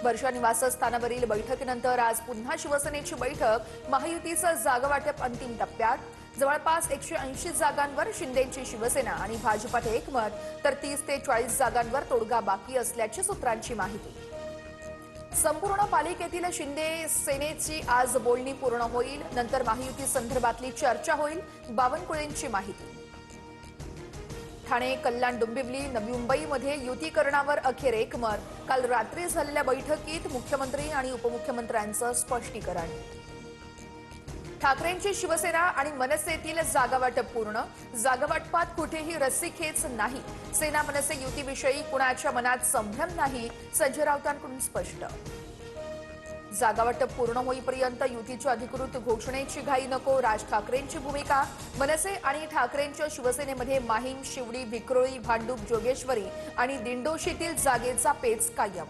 वर्षा निवासस्थानावरील बैठकीनंतर आज पुन्हा शिवसेनेची बैठक। महायुतीचं जागावाटप अंतिम टप्प्यात। जवळपास 180 जागांवर शिंदेची शिवसेना आणि भाजपात एकमत, तर 30 ते 40 जागांवर तोडगा बाकी असल्याची सूत्रांची माहिती। संपूर्ण पालिकेतील शिंदे सेनेची आज बोलणी पूर्ण होईल। नंतर महायुती संदर्भातली चर्चा होईल। बावनकुळेंची माहिती। ठाणे, कल्याण, डोंबिवली, नवी मुंबईमध्ये युतीकरणावर अखेर एकमत। काल रात्री झालेल्या बैठकीत मुख्यमंत्री आणि उपमुख्यमंत्र्यांचं स्पष्टीकरण। ठाकरेंची शिवसेना आणि मनसेतील जागावाटप पूर्ण। जागावाटपात कुठेही रस्सीखेच नाही। सेना मनसे युतीविषयी कुणाच्या मनात संभ्रम नाही, संजय राऊतांकडून स्पष्ट। जागावाटप पूर्ण होईपर्यंत युतीच्या अधिकृत घोषणेची घाई नको, राज ठाकरेंची भूमिका। मनसे आणि ठाकरेंच्या शिवसेनेमध्ये माहीम, शिवडी, विक्रोळी, भांडूप, जोगेश्वरी आणि दिंडोशीतील जागेचा पेच कायम।